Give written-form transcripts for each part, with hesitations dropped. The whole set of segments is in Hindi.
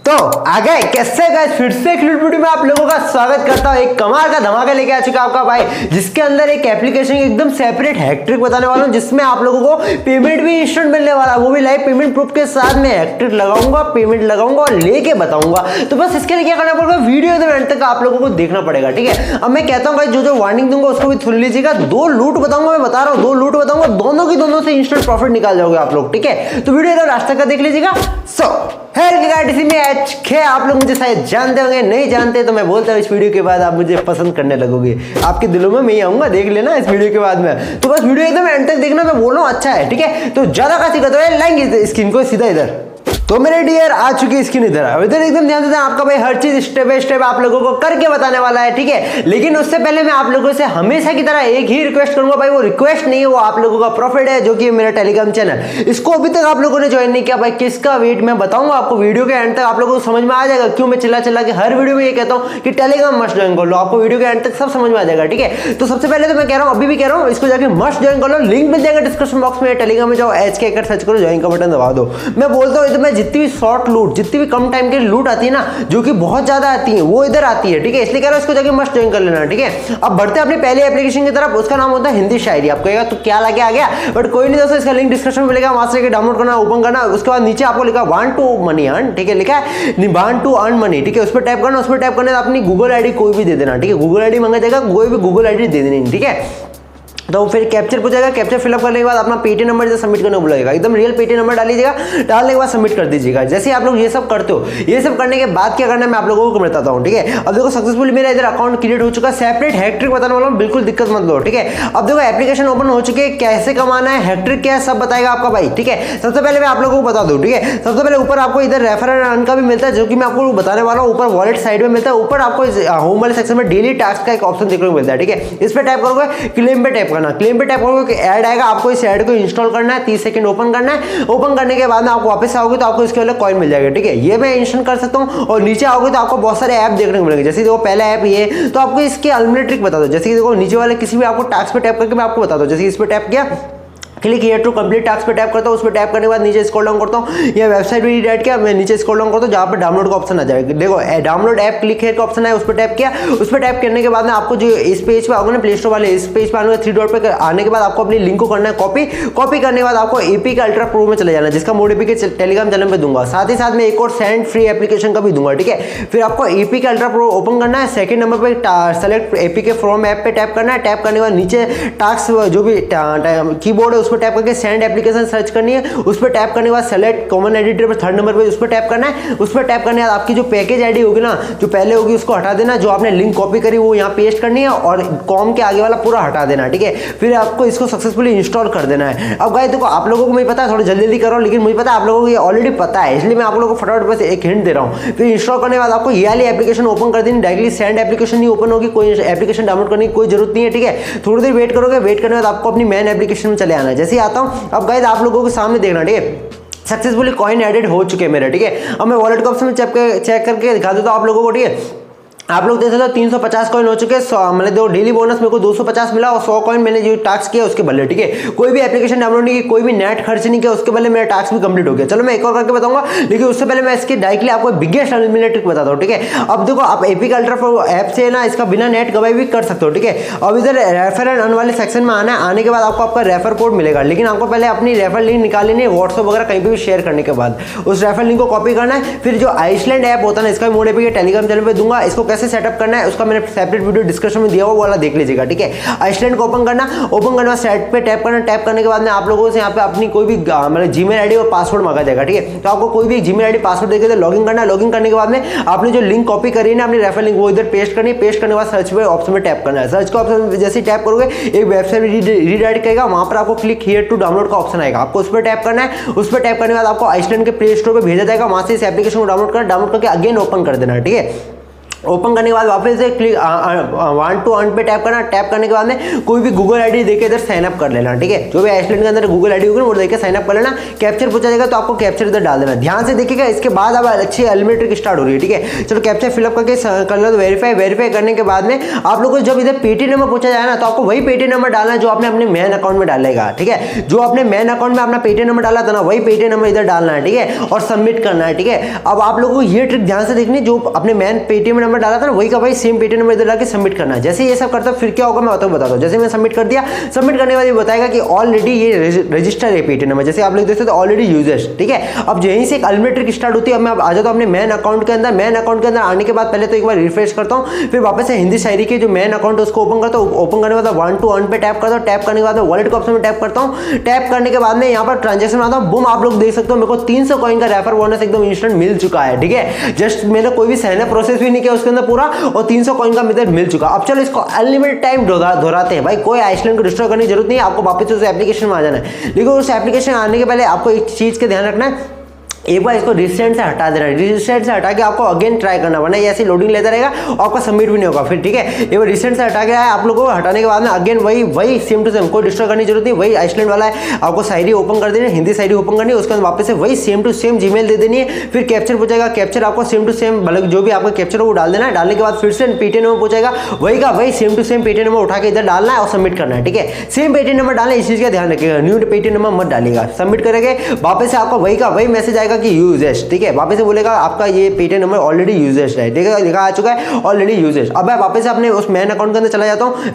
तो आ गए कैसे गए फिर से एक वीडियो में आप लोगों का स्वागत करता हूं। एक कमाल का धमाका लेके आ चुका आपका भाई, जिसके अंदर एक एप्लीकेशन एकदम सेपरेट हैक-ट्रिक बताने वाला हूं, जिसमें आप लोगों को पेमेंट भी इंस्टेंट मिलने वाला है, वो भी लाइव पेमेंट प्रूफ के साथ में हैक-ट्रिक लगाऊंगा, पेमेंट लगाऊंगा और लेके बताऊंगा। तो बस इसके लिए क्या करना पड़ेगा, वीडियो एकदम एंड तक आप लोगों को देखना पड़ेगा, ठीक है। अब मैं कहता हूं भाई, जो वार्निंग दूंगा उसको भी सुन लीजिएगा। दो लूट बताऊंगा, मैं बता रहा हूं, दो लूट बताऊंगा, दोनों की दोनों से इंस्टेंट प्रॉफिट निकाल जाओगे आप लोग, ठीक है। तो वीडियो एकदम लास्ट तक का देख लीजिएगा। आप लोग मुझे शायद जानते होंगे, नहीं जानते तो मैं बोलता हूँ इस वीडियो के बाद आप मुझे पसंद करने लगोगे, आपके दिलों में मैं ही आऊंगा, देख लेना इस वीडियो के बाद में। तो बस वीडियो एकदम एंड तक देखना, मैं बोल रहा हूँ अच्छा है, ठीक है। तो ज्यादा का सीखा तो लाएंगे स्क्रीन को सीधा इधर। तो मेरे डियर आ चुकी स्क्रीन इधर एकदम ध्यान से, आपका भाई हर चीज स्टेप बाय स्टेप आप लोगों को करके बताने वाला है, ठीक है। लेकिन उससे पहले मैं आप लोगों से हमेशा की तरह एक ही रिक्वेस्ट करूंगा भाई, वो रिक्वेस्ट नहीं है, वो आप लोगों का प्रॉफिट है, जो कि मेरा टेलीग्राम चैनल, इसको अभी तक आप लोगों ने ज्वाइन नहीं किया भाई, किसका वेट मैं बताऊंगा आपको। वीडियो के एंड तक आप लोगों को समझ में आ जाएगा क्यों मैं चिल्ला के हर वीडियो में ये कहता हूं कि टेलीग्राम मस्ट ज्वाइन कर लो, आपको वीडियो के एंड तक सब समझ में आ जाएगा, ठीक है। तो सबसे पहले तो मैं कह रहा हूं, अभी भी कह रहा हूं, इसको जाके मस्ट ज्वाइन कर लो, लिंक मिल जाएगा डिस्क्रिप्शन बॉक्स में। टेलीग्राम में जाओ, HK सर्च करो, ज्वाइन का बटन दबा दो। मैं बोलता हूं मैं जितनी भी शॉर्ट लूट, जितनी भी कम टाइम के लूट आती है ना, जो कि बहुत ज्यादा आती है, वो इधर आती है, ठीक है। इसलिए कह रहा हूं इसको जाके मस्ट ज्वाइन कर लेना, ठीक है। अब बढ़ते हैं अपनी पहली एप्लीकेशन की तरफ, उसका नाम होता है हिंदी शायरी। आपको कहेगा तो क्या लाके आ गया, बट कोई नहीं दोस्तों, इसका लिंक डिस्क्रिप्शन में मिलेगा, वहां से डाउनलोड करना, ओपन करना। उसके बाद नीचे आपको लिखा वांट टू मनी अर्न, ठीक है, लिखा है वांट टू अर्न मनी, ठीक है। उस पर टैप करना, उस पर टैप करने अपनी गूगल आईडी कोई भी दे देना, ठीक है। गूगल आईडी मांगा जाएगा, कोई भी गूगल आईडी दे देनी, ठीक है। तो फिर कैप्चर पूछेगा, कैप्चर फिलअप करने के बाद अपना पेटीएम नंबर जो सबमिट करने को बोलेगा, एकदम रियल पेटीएम नंबर डालिएगा, डालने के बाद सबमिट कर दीजिएगा। जैसे आप लोग ये सब करते हो, ये सब करने के बाद क्या करना है मैं आप लोगों को बताता हूं, ठीक है। अब देखो सक्सेसफुली मेरा इधर अकाउंट क्रिएट हो चुका है, सेपरेट हैक-ट्रिक बताने वाला हूं, बिल्कुल दिक्कत मत लो, ठीक है। अब देखो एप्लीकेशन ओपन हो चुके हैं, कैसे कमाना है, हैक-ट्रिक क्या है, सब बताएगा आपका भाई, ठीक है। सबसे पहले मैं आप लोगों को बता दूं, ठीक है। सबसे पहले ऊपर आपको इधर रेफर एंड अर्न का भी मिलता है, जो कि मैं आपको बताने वाला हूं। ऊपर वॉलेट साइड में मिलता है, ऊपर आपको होम वाले सेक्शन में डेली टास्क का एक ऑप्शन देखने को मिलता है, ठीक है। इस पर टैप करोगे, क्लेम पे टैप करना, क्लेम पे टैप करोगे, ऐड आएगा, आपको इस ऐड को इंस्टॉल करना है, 30 सेकंड ओपन करना है। ओपन करने के बाद में आप वापस आओगे तो आपको इसके वाले कॉइन मिल जाएगा, ठीक है। ये मैं इंस्टॉल कर सकता हूं। और नीचे आओगे तो आपको बहुत सारे ऐप देखने को मिलेंगे, जैसे देखो पहला ऐप ये, तो आपको इसके अनलिमिटेड ट्रिक बता दो। जैसे कि देखो नीचे वाले किसी भी आपको टास्क पे टैप करके मैं आपको बता दूं, जैसे इस पे टैप किया, click here to complete task पे टैप करता हूं, उस पे टैप करने के बाद नीचे स्क्रॉल डाउन करता हूं, ये वेबसाइट भी रीडायरेक्ट किया, मैं नीचे स्क्रॉल डाउन करता हूं, जहां पे डाउनलोड का ऑप्शन आ जाएगा। देखो डाउनलोड ऐप, क्लिक हियर का ऑप्शन है, उस पे टैप किया, उस पे टैप करने के बाद में आपको जो इस पेज पे आओगे ना, प्ले स्टोर वाले इस पेज पे आने 3 डॉट पे आने के बाद आपको अपनी लिंक को करना है कॉपी। कॉपी करने के बाद आपको एपी का अल्ट्रा प्रो में चले जाना, जिसका मोड एपी के टेलीग्राम चैनल पे दूंगा, साथ ही साथ में एक और सेंड फ्री एप्लीकेशन का भी दूंगा, ठीक है। फिर आपको एपी का अल्ट्रा प्रो ओपन करना है, सेकंड नंबर पे सेलेक्ट एपी के फ्रॉम ऐप पे टैप करना है। टैप करने के बाद नीचे टास्क जो भी कीबोर्ड है उस पर टैप करके सेंड एप्लीकेशन सर्च करनी है, उस पर टैप करने के बाद सेलेक्ट कॉमन एडिटर पर थर्ड नंबर पे उस पर टैप करना है। उस पर टैप करने के बाद आपकी जो पैकेज आईडी होगी ना, जो पहले होगी उसको हटा देना, जो आपने लिंक कॉपी करी वो यहाँ पेस्ट करनी है और कॉम के आगे वाला पूरा हटा देना, ठीक है। फिर आपको इसको सक्सेसफुली इंस्टॉल कर देना है। अब गाइस देखो आप लोगों को मुझे पता है थोड़ा जल्दी करो, लेकिन मुझे पता है आप लोगों को ये ऑलरेडी पता है, इसलिए मैं आप लोगों को फटाफट बस एक हिंट दे रहा हूँ। फिर इंस्टॉल करने के बाद आपको ये वाली एप्लीकेशन ओपन कर देनी, डायरेक्टली सेंड एप्लीकेशन नहीं ओपन होगी, कोई एप्लीकेशन डाउनलोड करने की कोई जरूरत नहीं है, ठीक है। थोड़ी देर वेट करोगे, वेट करने के बाद आपको अपनी मेन एप्लीकेशन में चले आना है। जैसे ही आता हूँ, अब गाइस आप लोगों के सामने देखना, ठीक है, सक्सेसफुली कॉइन एडेड हो चुके हैं मेरे, ठीक है। अब मैं वॉलेट का ऑप्शन में चेक करके दिखा देता हूं आप लोगों को, ठीक है। आप लोग देख सकते हो 350 कॉइन हो चुके हैं। मैंने दो डेली बोनस मेरे को 250 मिला और 100 कॉइन मैंने जो टास्क किया उसके बदले, ठीक है। कोई भी एप्लीकेशन डाउनलोड नहीं की, कोई भी नेट खर्च नहीं किया, उसके बदले मेरा टास्क भी कंप्लीट हो गया। चलो मैं एक और करके बताऊंगा, लेकिन उससे पहले मैं इसकी डायरेक्टली आपको बिगेस्ट अनलिमिटेड ट्रिक बताता हूं, ठीक है। अब देखो आप एपी का अल्ट्रा प्रो ऐप से ना इसका बिना नेट गवाए भी कर सकते हो, ठीक है। अब इधर रेफर एंड अर्न वाले सेक्शन में आना है, आने के बाद आपको आपका रेफर कोड मिलेगा, लेकिन आपको पहले अपनी रेफर लिंक निकाल लेनी है व्हाट्सएप वगैरह कहीं पे भी शेयर करने के बाद। उस रेफर लिंक को कॉपी करना है। फिर जो आइसलैंड ऐप होता है ना, इसका मोड एपी के टेलीग्राम चैनल पे दूंगा, इसको कैसे सेटअप करना है उसका मैंने सेपरेट वीडियो डिस्क्रिप्शन में दिया हुआ, वाला देख लीजिएगा, ठीक है। आइसलैंड को ओपन करना, ओपन करने बाद सेट पे टैप करना, टैप करने के बाद में आप लोगों से यहाँ पे अपनी कोई भी मतलब जीमेल आईडी और पासवर्ड मांगा जाएगा, ठीक है। तो आपको कोई भी जीमेल आईडी पासवर्ड देके लॉगिन करना है। लॉगिन करने के बाद में आपने जो लिंक कॉपी करी है ना अपनी रेफर लिंक, वो इधर पेस्ट करनी है। पेस्ट करने के बाद सर्च पे ऑप्शन में टैप करना है। सर्च का ऑप्शन जैसे टैप करोगे एक वेबसाइट रीडायरेक्ट करेगा, वहां पर आपको क्लिक हियर टू डाउनलोड का ऑप्शन आएगा, आपको उस पर टैप करना है। उस पर टैप करने के बाद आपको आइसलैंड के प्ले स्टोर पे भेजा जाएगा, वहां से इस एप्लीकेशन को डाउनलोड करके अगेन ओपन कर देना है, ठीक है। ओपन करने के बाद वापस से क्लिक वांट टू अर्न पे टैप करना। टैप करने के बाद में कोई भी गूगल आईडी देके इधर साइन अप कर लेना, ठीक है। जो भी आइसलैंड के अंदर गूगल आईडी होगी वो देके साइन अप कर लेना। कैप्चर पूछा जाएगा तो आपको कैप्चर इधर डाल देना। ध्यान से देखिएगा, इसके बाद अब अच्छी एलिमिनेटर स्टार्ट हो रही है, ठीक है। चलो कैप्चर फिलअप करके कर लो, वेरीफाई करने के बाद में आप लोग को जब इधर पेटीएम नंबर पूछा जाए ना, तो आपको वही पेटीएम नंबर डालना है जो आपने अपने मेन अकाउंट में डालेगा, ठीक है। जो आपने मेन अकाउंट में अपना पेटीएम नंबर डाला था ना, वही पेटीएम नंबर इधर डालना है, ठीक है, और सबमिट करना है, ठीक है। अब आप लोगों को ये ट्रिक ध्यान से देखनी, जो अपने मेन पेटीएम नंबर डाला था ना, वही का वही सेम पेटीएम नंबर इधर डाल सबमिट करना है। जैसे ये सब करता फिर क्या होगा मैं बताता हूँ। जैसे मैं सबमिट कर दिया, सबमिट करने के बाद ये बताएगा कि ऑलरेडी ये रजिस्टर है पेटीएम नंबर, जैसे आप लोग देख सकते हो ऑलरेडी यूजर्स, ठीक है। अब यहीं से एक एलिमिनेटर स्टार्ट होती है। अब मैं आ जाता हूँ अपने मेन अकाउंट के अंदर। मेन अकाउंट के अंदर आने के बाद पहले तो एक बार रिफ्रेश करता हूँ, फिर वापस से हिंदी शायरी के जो मेन अकाउंट है उसको ओपन करता हूँ। ओपन करने के बाद वांट टू अर्न पे टैप करता हूँ। टैप करने के बाद वॉलेट के ऑप्शन में टैप करता हूँ। टैप करने के बाद में यहाँ पर ट्रांजेक्शन आता हूँ। बूम, आप लोग देख सकते हो मेरे को 300 कॉइन का रेफर बोनस एकदम इंस्टेंट मिल चुका है, ठीक है। जस्ट मैंने कोई भी सहना प्रोसेस भी नहीं किया उसके अंदर पूरा, और 300 कॉइन का मेथड मिल चुका। अब चलो इसको अनलिमिटेड टाइम दोहराते हैं। भाई कोई आइसलैंड को डिस्ट्रॉय करने की जरूरत नहीं है, आपको वापस उस एप्लीकेशन में आ जाना है। लेकिन उस एप्लीकेशन आने के पहले आपको एक चीज का ध्यान रखना है, एक बार इसको रिसेंट से हटा देना। रिसेंट से हटा के आपको अगेन ट्राई करना, वरना ये ऐसी लोडिंग लेता रहेगा और आपका सबमिट भी नहीं होगा फिर, ठीक है। एक बार रिसेंट से हटा के आया आप लोगों को, हटाने के बाद में अगेन वही सेम टू सेम, कोई डिस्ट्रॉय करने की जरूरत नहीं। वही आइसलैंड वाला है, आपको शायरी ओपन कर देनी है, हिंदी शायरी ओपन करनी है, उसके बाद वापस से वही सेम टू सेम जीमेल दे देनी है। फिर कैप्चर पूछेगा, कैप्चर आपको सेम टू सेम मतलब जो भी आपका कैप्चर हो वो डाल देना है। डालने के बाद फिर से पेटीएम नंबर पूछेगा, वही का वही same to same Paytm number उठा के इधर डालना है और सबमिट करना है, ठीक है। सेम पेटीएम नंबर डालना है, इस चीज का ध्यान रखिएगा, न्यू पेटीएम नंबर मत डालिएगा। सबमिट करेंगे वापस से आपका वही का वही मैसेज आएगा कि यूजेस, ठीक है। वापस से बोलेगा आपका ये पेटीएम नंबर ऑलरेडी यूजेस है, ठीक है, लिखा आ चुका है ऑलरेडी यूजेस। अब मैं वापस से अपने उस मेन अकाउंट के अंदर चला जाता हूँ,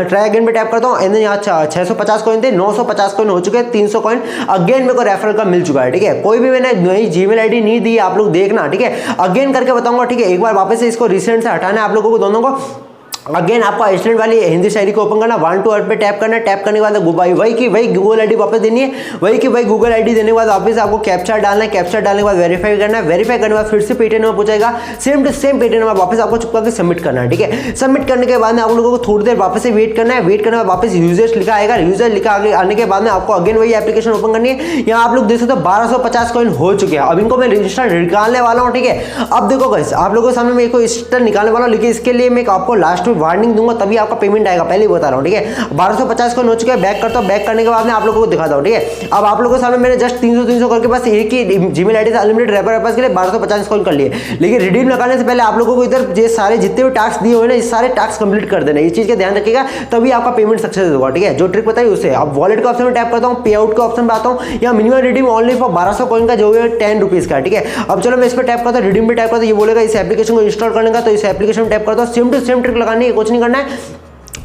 ट्राई अगेन पे टैप करता हूँ। यहाँ 650 कॉइन थे, 950 कॉइन हो चुके हैं, 300 कॉइन अगेन मेरे को रेफरल का मिल चुका है, ठीक है। कोई भी मैंने नई जीमेल आईडी नहीं दी, आप लोग देखना, ठीक है, अगेन करके बताऊंगा, ठीक है। एक बार वापस से इसको रिसेंट से हटाना है आप लोगों को दोनों को। अगेन आपको आइसलैंड वाली हिंदी शायरी को ओपन करना, वांट टू अर्न पे टैप करना। टैप करने के बाद वही की वही गूगल आईडी वापस देनी है, वही की वही गूगल आईडी देने के बाद वापस आपको कैप्चर डालना है। कैप्चर डालने के बाद वेरीफाई करना है। वेरीफाई करने के बाद फिर से पेटीएम नंबर पूछेगा, same to same Paytm number वापस आपको चुपका के सबमिट करना है, ठीक है। सबमिट करने के बाद में आप लोगों को थोड़ी देर वापस से वेट करना है। वेट करने के बाद वापस यूजर्स लिखा आएगा, यूजर लिखा आने के बाद में आपको अगेन वही एप्लीकेशन ओपन करनी है। यहाँ आप लोग देख सकते हो 1250 कॉइन हो चुके हैं। अब इनको मैं रजिस्टर निकालने वाला हूँ, ठीक है। अब देखो गाइस, आप लोगों के सामने मैं इसको रजिस्टर निकालने वाला हूँ, लेकिन इसके लिए मैं आपको लास्ट में वार्निंग दूंगा, तभी आपका पेमेंट आएगा, पहले ही बता रहा हूँ, ठीक है। 1250 को हो चुका है। बैक करता हूँ, बैक करने के बाद में आप लोगों को दिखाता हूँ, ठीक है। अब आप लोगों के सामने मैंने जस्ट 300 करके बस एक ही जीमेल आईडी से अनलिमिटेड रेफर के लिए 1250 कॉइन कर लिए। लेकिन रिडीम लगाने से पहले आप लोगों को इधर ये सारे जितने भी टास्क दिए हुए ना, ये सारे टास्क कंप्लीट कर देना, इस चीज का ध्यान रखिएगा, तभी आपका पेमेंट सक्सेस होगा, ठीक है। जो ट्रिक बताइए उससे। अब वॉलेट के ऑप्शन में टैप करता हूँ, पे आउट के ऑप्शन पे आता हूँ। यहाँ minimum redeem only for 1200 coin का जो है 10 रुपीज का, ठीक है। अब चलो मैं इस पर टैप करता हूँ, रिडीम पे टैप करता हूँ, ये बोलेगा इस एप्लीकेशन को इंस्टॉल करने का, तो इस एप्लीकेशन में टैप करता हूँ। सेम टू सेम ट्रिक लगानी है, कुछ नहीं करना है,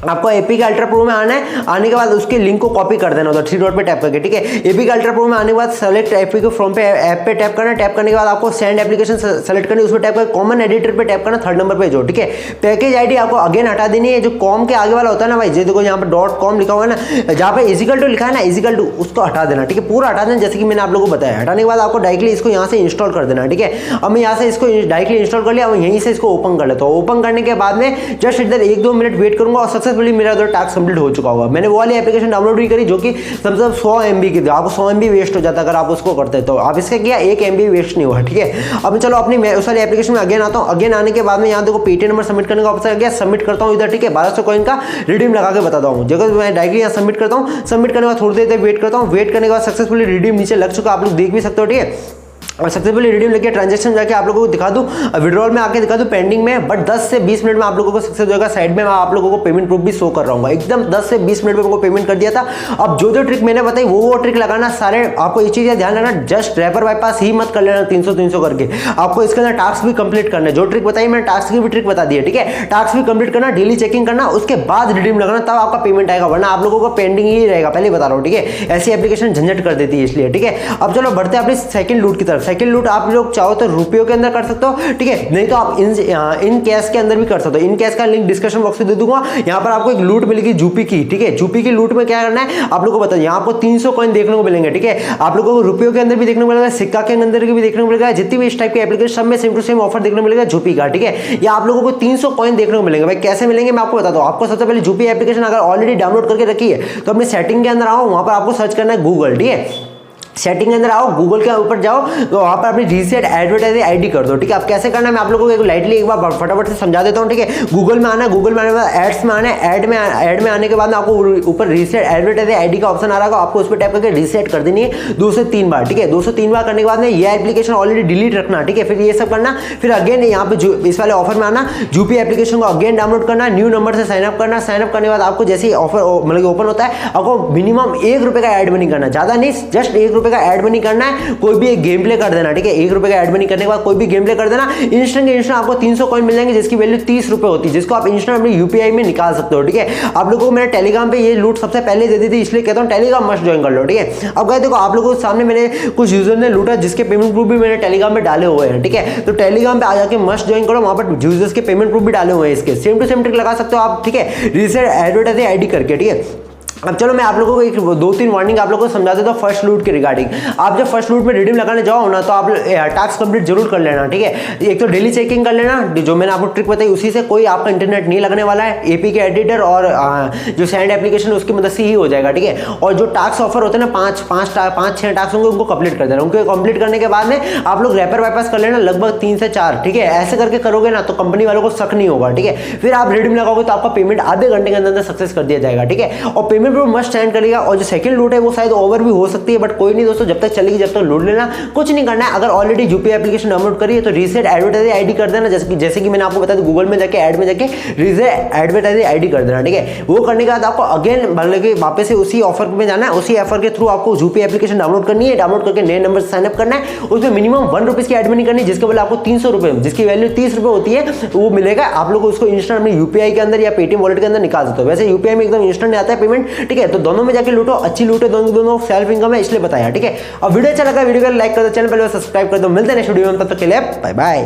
आपको एपी के अल्ट्रा प्रो में आना है। आने के बाद उसके लिंक को कॉपी कर देना उधर 3 डॉट पे टैप करके, ठीक है। एपी के अल्ट्रा प्रो में आने के बाद सेलेक्ट एपी के फ्रॉम पे ऐप पे टैप करना। टैप करने के बाद आपको सेंड एप्लीकेशन सेलेक्ट करनी है, उसमें टैप कर कॉमन एडिटर पे टैप करना, 3rd नंबर पे जो, ठीक है। पैकेज आईडी आपको अगेन हटा देनी है, जो कॉम के आगे वाला होता है ना भाई, ये देखो यहाँ पर .com लिखा हुआ है ना, जहाँ पे इजिकल टू लिखा है ना, इजिकल टू उसको हटा देना, ठीक है। पूरा हटा देना जैसे कि मैंने आप लोगों को बताया। हटाने के बाद आपको डायरेक्टली इसको यहाँ से इंस्टॉल कर देना, ठीक है। अब मैं यहाँ से इसको डायरेक्टली इंस्टॉल कर लिया, अब यहीं से इसको ओपन कर लेता हूँ। ओपन करने के बाद में जस्ट इधर 1-2 मिनट वेट करूंगा और सक्सेसफुली मेरा उधर टास्क कंप्लीट हो चुका होगा। मैंने वो वाली एप्लीकेशन डाउनलोड भी करी जो कि मतलब 100 MB की थी, आपको 100 MB वेस्ट हो जाता अगर आप उसको करते तो। आप इसका किया 1 MB वेस्ट नहीं हुआ, ठीक है। अब चलो अपनी उस वाली एप्लीकेशन में अगेन आता हूँ। अगेन आने के बाद में यहाँ देखो पेटीएम नंबर सबमिट करने का ऑप्शन आ गया, सबमिट करता हूँ इधर, ठीक है। 1200 कॉइन का रिडीम लगा के बताता हूँ, जगह मैं डायरेक्टली यहाँ सबमिट करता हूँ। सबमिट करने के बाद थोड़ी देर वेट करता हूँ। वेट करने के बाद सक्सेसफुली रिडीम नीचे लग चुका, आप लोग देख भी सकते हो, ठीक है। और सबसे पहले रिडीम लेके ट्रांजैक्शन जाके आप लोगों को दिखा दूं, विड्रॉल में आके दिखा दूं पेंडिंग में, बट 10 से 20 मिनट में आप लोगों को सक्सेस होगा। साइड में मैं आप लोगों को पेमेंट प्रूफ भी शो कर रहा हूँ, एकदम 10 से 20 मिनट में मेरे को पेमेंट कर दिया था। अब जो ट्रिक मैंने बताई वो ट्रिक लगाना सारे, आपको ये चीज़ ध्यान रखना, जस्ट रेफर बाईपास ही मत कर लेना 300 करके। आपको इसके अंदर टास्क भी कंप्लीट करना है, जो ट्रिक बताई मैंने टास्क की भी ट्रिक बता दी है, ठीक है। टास्क भी कंप्लीट करना, डेली चेकिंग करना, उसके बाद रिडीम लगाना, तब आपका पेमेंट आएगा, वरना आप लोगों को पेंडिंग ही रहेगा, पहले बता रहा हूँ, ठीक है। ऐसी एप्लीकेशन झंझट कर देती है इसलिए, ठीक है। अब चलो बढ़ते हैं अपनी सेकंड लूट की तरफ। सेकंड लूट आप लोग चाहो तो रुपयों के अंदर कर सकते हो, ठीक है, नहीं तो आप इन कैश के अंदर भी कर सकते हो। इन कैश का लिंक डिस्क्रिप्शन बॉक्स में दे दूंगा। यहाँ पर आपको एक लूट मिलेगी जूपी की, ठीक है। जूपी की लूट में क्या करना है आप लोगों को बता, यहाँ आपको 300 कॉइन देखने को मिलेंगे, ठीक है। आप लोगों को रुपयों के अंदर भी देखने को मिलेगा, सिक्का के अंदर भी देखने को मिलेगा, जितनी भी इस टाइप की एप्लीकेशन सब में सेम टू सेम ऑफर देखने को मिलेगा जूपी का, ठीक है। या आप लोगों को 300 कॉइन देखने को मिलेंगे। भाई कैसे मिलेंगे मैं आपको बताता हूँ। आपको सबसे पहले जूपी एप्लीकेशन अगर ऑलरेडी डाउनलोड करके रखी है तो अपनी सेटिंग के अंदर आओ, वहां पर आपको सर्च करना है गूगल, ठीक है। सेटिंग के अंदर आओ, गूगल के ऊपर जाओ, तो वहाँ पर अपनी रीसेट एडवर्टाइजिंग आईडी कर दो, ठीक है। अब कैसे करना है मैं आप लोगों को लाइटली एक बार फटाफट से समझा देता हूँ, ठीक है। गूगल में आना है, गूगल में आने के बाद एड्स में आना है, ऐड में आने के बाद आपको ऊपर रीसेट एडवर्टाइजिंग आईडी का ऑप्शन आ रहा है, आपको उस पर टैप करके रीसेट कर देनी है 2 से 3 बार, ठीक है। 2 से 3 बार करने के बाद में ये एप्लीकेशन ऑलरेडी डिलीट रखना, ठीक है। फिर ये सब करना, फिर अगेन यहाँ पे इस वाले ऑफर में आना, यूपी एप्लीकेशन को अगेन डाउनलोड करना, न्यू नंबर से साइन अप करना। साइन अप करने के बाद आपको जैसे ही ऑफर मतलब ओपन होता है, आपको मिनिमम 1 रुपये का एड मनी करना, ज्यादा नहीं, जस्ट 1 रुपये का एड मनी करना है। कोई भी एक गेम प्ले कर देना, ठीक है। 1 रुपये का एड मनी करने के बाद कोई भी गेम प्ले कर देना, इंस्टेंट के इंस्टेंट आपको 300 कॉइन मिल जाएंगे, जिसकी वैल्यू 30 रुपये होती है, जिसको आप इंस्टेंट अपने यूपीआई में निकाल सकते हो, ठीक है। आप लोगों को मैंने टेलीग्राम पे ये लूट सबसे पहले दे दी थी, इसलिए कहता हूँ टेलीग्राम मस्ट ज्वाइन कर लो, ठीक है। अब गाइस देखो, आप लोगों के सामने मैंने कुछ यूजर ने लूटा, जिसके पेमेंट प्रूफ भी मैंने टेलीग्राम में डाले हुए हैं, ठीक है। तो टेलीग्राम पे आ जाके मस्ट ज्वाइन करो, वहां पर यूजर्स के पेमेंट प्रूफ भी डाले हुए हैं, इसके सेम टू सेम ट्रिक लगा सकते हो आप, ठीक है, रीसेट एडवर्टाइजिंग आईडी करके, ठीक है। अब चलो मैं आप लोगों को एक 2-3 वार्निंग आप लोगों को समझा देता हूँ फर्स्ट लूट के रिगार्डिंग। आप जब फर्स्ट लूट में रिडीम लगाने जाओ ना, तो आप टास्क कंप्लीट जरूर कर लेना, ठीक है। एक तो डेली चेकिंग कर लेना, जो मैंने आपको ट्रिक बताई उसी से कोई आपका इंटरनेट नहीं लगने वाला है, एपी के एडिटर और जो सैंड एप्लीकेशन उसकी मदद से ही हो जाएगा, ठीक है। और जो टास्क ऑफर होते हैं ना, 5-6 टास्क होंगे, उनको कंप्लीट कर देना। उनको कंप्लीट करने के बाद में आप लोग रैपर वाइपास कर लेना लगभग 3 से 4, ठीक है। ऐसे करके करोगे ना तो कंपनी वालों को शक नहीं होगा, ठीक है। फिर आप रिडीम लगाओगे तो आपका पेमेंट आधे घंटे के अंदर सक्सेस कर दिया जाएगा, ठीक है। और पेमेंट पर मस्ट सेंड करिएगा। और जो सेकंड लूट है वो शायद ओवर भी हो सकती है, बट कोई नहीं दोस्तों, जब तक चलेगी जब तक लूट लेना, कुछ नहीं करना है। अगर ऑलरेडी यूपीआई एप्लीकेशन डाउनलोड करी है तो रीसेट एडवर्टाइजिंग आईडी कर देना, जैसे कि मैंने आपको बताया था, गूगल में जाके ऐड में जाके रीसेट एडवर्टाइजिंग आईडी कर देना, ठीक है। वो करने के बाद आपको अगेन मतलब कि वापस से उसी ऑफर में जाना है, उसी ऑफर के थ्रू आपको यूपीआई एप्लीकेशन डाउनलोड करनी है, डाउनलोड करके नए नंबर से साइन अप करना है। उसमें मिनिमम 1 रुपीज की एड मनी करनी है, जिसके बदले आपको 300 रुपए, जिसकी वैल्यू 30 रुपए होती है, वो मिलेगा। आप लोग उसको इंस्टेंट अपने यूपीआई के अंदर या पेटीएम वॉलेट के अंदर निकाल सकते हो। वैसे यूपीआई में एकदम इंस्टेंट आता है पेमेंट, ठीक है। तो दोनों में जाके लूटो, अच्छी लूटो, दोनों सेल्फ इनकम है, इसलिए बताया, ठीक है। अब वीडियो अच्छा लगा, वीडियो को लाइक कर दो, चैनल पहले सब्सक्राइब कर दो। मिलते हैं नेक्स्ट वीडियो में, तब तक के लिए बाय बाय।